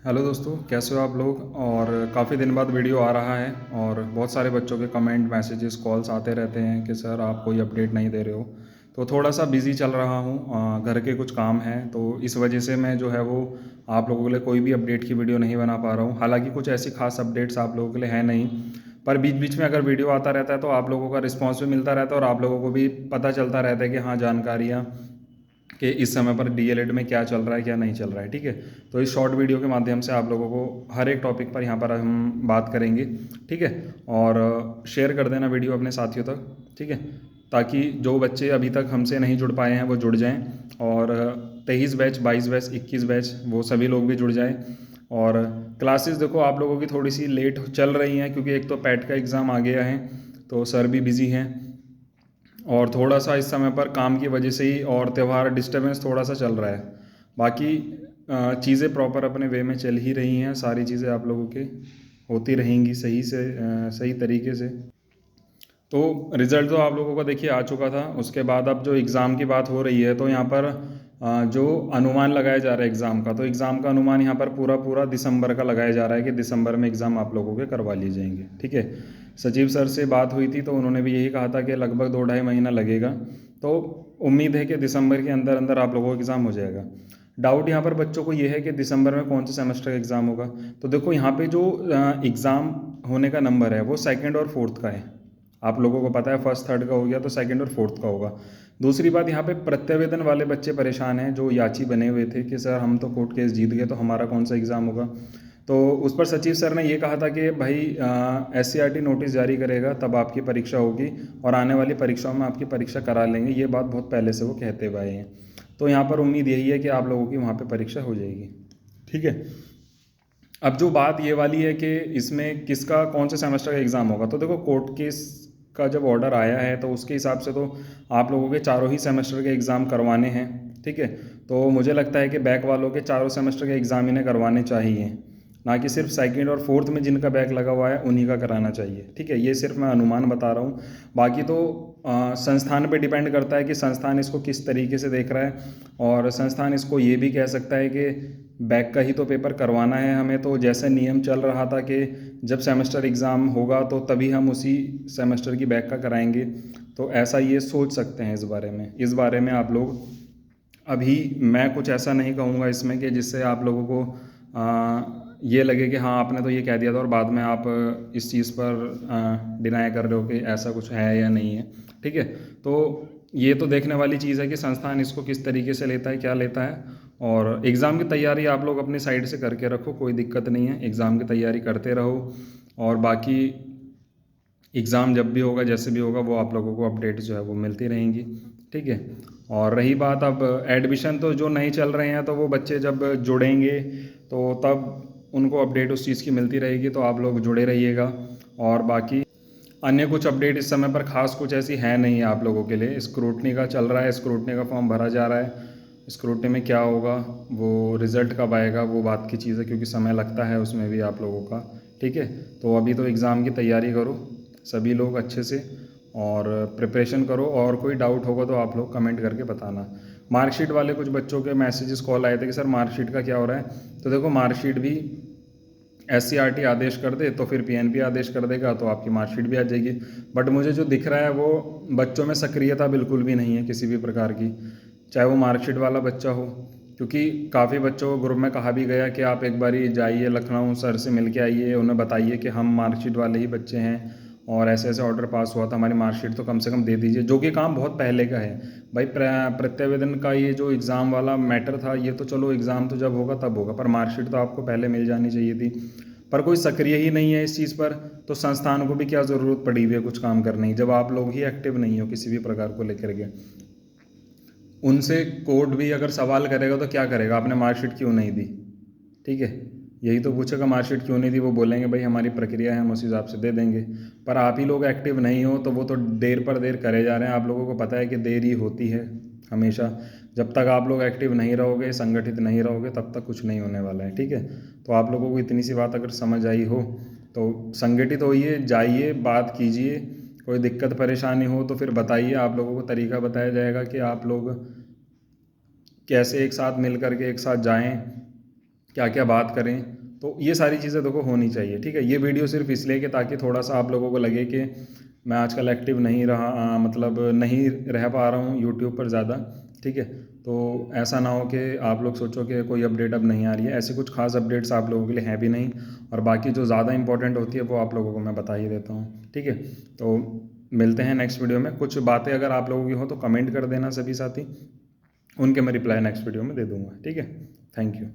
Hello दोस्तों, कैसे हो आप लोग। और काफ़ी दिन बाद वीडियो आ रहा है और बहुत सारे बच्चों के कमेंट, मैसेजेस, कॉल्स आते रहते हैं कि सर आप कोई अपडेट नहीं दे रहे हो। तो थोड़ा सा बिज़ी चल रहा हूँ, घर के कुछ काम हैं, तो इस वजह से मैं जो है वो आप लोगों के लिए कोई भी अपडेट की वीडियो नहीं बना पा रहा हूँ। हालांकि कुछ ऐसी खास अपडेट्स आप लोगों के लिए है नहीं, पर बीच बीच में अगर वीडियो आता रहता है तो आप लोगों का रिस्पॉन्स भी मिलता रहता है और आप लोगों को भी पता चलता रहता है कि हाँ, जानकारियाँ कि इस समय पर डीएलएड में क्या चल रहा है, क्या नहीं चल रहा है। ठीक है, तो इस शॉर्ट वीडियो के माध्यम से आप लोगों को हर एक टॉपिक पर यहाँ पर हम बात करेंगे। ठीक है, और शेयर कर देना वीडियो अपने साथियों तक। ठीक है, ताकि जो बच्चे अभी तक हमसे नहीं जुड़ पाए हैं वो जुड़ जाएं, और 23 बैच, 22 बैच, 21 बैच, वो सभी लोग भी जुड़ जाएं। और क्लासेस देखो आप लोगों की थोड़ी सी लेट चल रही हैं, क्योंकि एक तो पैट का एग्ज़ाम आ गया है, तो सर भी बिज़ी हैं, और थोड़ा सा इस समय पर काम की वजह से ही और त्यौहार डिस्टर्बेंस थोड़ा सा चल रहा है। बाकी चीज़ें प्रॉपर अपने वे में चल ही रही हैं, सारी चीज़ें आप लोगों के होती रहेंगी सही से, सही तरीके से। तो रिज़ल्ट तो आप लोगों का देखिए आ चुका था। उसके बाद अब जो एग्ज़ाम की बात हो रही है, तो यहाँ पर जो अनुमान लगाया जा रहा है एग्ज़ाम का, तो एग्ज़ाम का अनुमान यहाँ पर पूरा पूरा दिसंबर का लगाया जा रहा है कि दिसंबर में एग्ज़ाम आप लोगों के करवा लिए जाएंगे। ठीक है, सचिव सर से बात हुई थी तो उन्होंने भी यही कहा था कि लगभग 2-2.5 महीना लगेगा। तो उम्मीद है कि दिसंबर के अंदर अंदर आप लोगों का एग्ज़ाम हो जाएगा। डाउट यहाँ पर बच्चों को ये है कि दिसंबर में कौन से सेमेस्टर का एग्ज़ाम होगा। तो देखो यहाँ पे जो एग्ज़ाम होने का नंबर है वो सेकंड और फोर्थ का है। आप लोगों को पता है फर्स्ट थर्ड का हो गया, तो सेकंड और फोर्थ का होगा। दूसरी बात, यहाँ पे प्रत्यावेदन वाले बच्चे परेशान हैं जो याची बने हुए थे कि सर हम तो कोर्ट केस जीत गए, तो हमारा कौन सा एग्ज़ाम होगा। तो उस पर सचिव सर ने ये कहा था कि भाई SCRT नोटिस जारी करेगा तब आपकी परीक्षा होगी, और आने वाली परीक्षाओं में आपकी परीक्षा करा लेंगे। ये बात बहुत पहले से वो कहते हुए आए हैं। तो यहाँ पर उम्मीद यही है कि आप लोगों की वहाँ पे परीक्षा हो जाएगी। ठीक है, अब जो बात ये वाली है कि इसमें किसका कौन से सेमेस्टर का एग्ज़ाम होगा, तो देखो कोर्ट केस का जब ऑर्डर आया है तो उसके हिसाब से तो आप लोगों के चारों ही सेमेस्टर के एग्ज़ाम करवाने हैं। ठीक है, तो मुझे लगता है कि बैक वालों के चारों सेमेस्टर के एग्ज़ाम इन्हें करवाने चाहिए, ना कि सिर्फ सेकंड और फोर्थ में जिनका बैक लगा हुआ है उन्हीं का कराना चाहिए। ठीक है, ये सिर्फ मैं अनुमान बता रहा हूँ। बाकी तो संस्थान पे डिपेंड करता है कि संस्थान इसको किस तरीके से देख रहा है, और संस्थान इसको ये भी कह सकता है कि बैक का ही तो पेपर करवाना है हमें, तो जैसे नियम चल रहा था कि जब सेमेस्टर एग्ज़ाम होगा तो तभी हम उसी सेमेस्टर की बैक का कराएंगे। तो ऐसा ये सोच सकते हैं इस बारे में आप लोग। अभी मैं कुछ ऐसा नहीं कहूँगा इसमें कि जिससे आप लोगों को ये लगे कि हाँ आपने तो ये कह दिया था और बाद में आप इस चीज़ पर डिनाई कर रहे हो कि ऐसा कुछ है या नहीं है। ठीक है, तो ये तो देखने वाली चीज़ है कि संस्थान इसको किस तरीके से लेता है, क्या लेता है। और एग्ज़ाम की तैयारी आप लोग अपनी साइड से करके रखो, कोई दिक्कत नहीं है, एग्ज़ाम की तैयारी करते रहो। और बाकी एग्ज़ाम जब भी होगा, जैसे भी होगा, वो आप लोगों को अपडेट जो है वो मिलती रहेंगी। ठीक है, और रही बात अब एडमिशन, तो जो नहीं चल रहे हैं तो वो बच्चे जब जुड़ेंगे तो तब उनको अपडेट उस चीज़ की मिलती रहेगी, तो आप लोग जुड़े रहिएगा। और बाकी अन्य कुछ अपडेट इस समय पर खास कुछ ऐसी है नहीं है आप लोगों के लिए। स्क्रूटनी का चल रहा है, स्क्रूटनी का फॉर्म भरा जा रहा है। स्क्रूटनी में क्या होगा, वो रिज़ल्ट कब आएगा वो बात की चीज़ है, क्योंकि समय लगता है उसमें भी आप लोगों का। ठीक है, तो अभी तो एग्ज़ाम की तैयारी करो सभी लोग अच्छे से, और प्रिपरेशन करो। और कोई डाउट होगा तो आप लोग कमेंट करके बताना। मार्कशीट वाले कुछ बच्चों के मैसेजेस, कॉल आए थे कि सर मार्कशीट का क्या हो रहा है। तो देखो मार्कशीट भी SCRT आदेश कर दे तो फिर PNP आदेश कर देगा, तो आपकी मार्कशीट भी आ जाएगी। बट मुझे जो दिख रहा है वो बच्चों में सक्रियता बिल्कुल भी नहीं है किसी भी प्रकार की, चाहे वो मार्कशीट वाला बच्चा हो। क्योंकि काफ़ी बच्चों को ग्रुप में कहा भी गया कि आप एक बारी जाइए लखनऊ, सर से मिल के आइए, उन्हें बताइए कि हम मार्कशीट वाले ही बच्चे हैं और ऐसे ऐसे ऑर्डर पास हुआ था, हमारी मार्कशीट तो कम से कम दे दीजिए, जो कि काम बहुत पहले का है। भाई प्रत्यावेदन का ये जो एग्ज़ाम वाला मैटर था, ये तो चलो एग्ज़ाम तो जब होगा तब होगा, पर मार्कशीट तो आपको पहले मिल जानी चाहिए थी। पर कोई सक्रिय ही नहीं है इस चीज़ पर, तो संस्थान को भी क्या ज़रूरत पड़ी हुई है कुछ काम करने की, जब आप लोग ही एक्टिव नहीं हो किसी भी प्रकार को लेकर के। उनसे कोर्ट भी अगर सवाल करेगा तो क्या करेगा, आपने मार्कशीट क्यों नहीं दी। ठीक है, यही तो पूछेगा मार्कशीट क्यों नहीं दी, वो बोलेंगे भाई हमारी प्रक्रिया है, हम उस हिसाब से दे देंगे। पर आप ही लोग एक्टिव नहीं हो, तो वो तो देर पर देर करे जा रहे हैं। आप लोगों को पता है कि देरी होती है हमेशा। जब तक आप लोग एक्टिव नहीं रहोगे, संगठित नहीं रहोगे, तब तक कुछ नहीं होने वाला है। ठीक है, तो आप लोगों को इतनी सी बात अगर समझ आई हो तो संगठित होइए, जाइए, बात कीजिए। कोई दिक्कत परेशानी हो तो फिर बताइए, आप लोगों को तरीका बताया जाएगा कि आप लोग कैसे एक साथ मिल करके एक साथ जाएं, क्या क्या बात करें, तो ये सारी चीज़ें देखो होनी चाहिए, ठीक है। ये वीडियो सिर्फ इसलिए कि ताकि थोड़ा सा आप लोगों को लगे कि मैं आजकल एक्टिव नहीं रहा, मतलब नहीं रह पा रहा हूँ यूट्यूब पर ज़्यादा, ठीक है। तो ऐसा ना हो कि आप लोग सोचो कि कोई अपडेट अब नहीं आ रही है, ऐसी कुछ खास अपडेट्स आप लोगों के लिए हैं भी नहीं, और बाकी जो ज़्यादा इंपॉर्टेंट होती है वो आप लोगों को मैं बता ही देता हूँ, ठीक है। तो मिलते हैं नेक्स्ट वीडियो में। कुछ बातें अगर आप लोगों की हो तो कमेंट कर देना सभी साथी, उनके मैं रिप्लाई नेक्स्ट वीडियो में दे दूँगा, ठीक है। Thank you.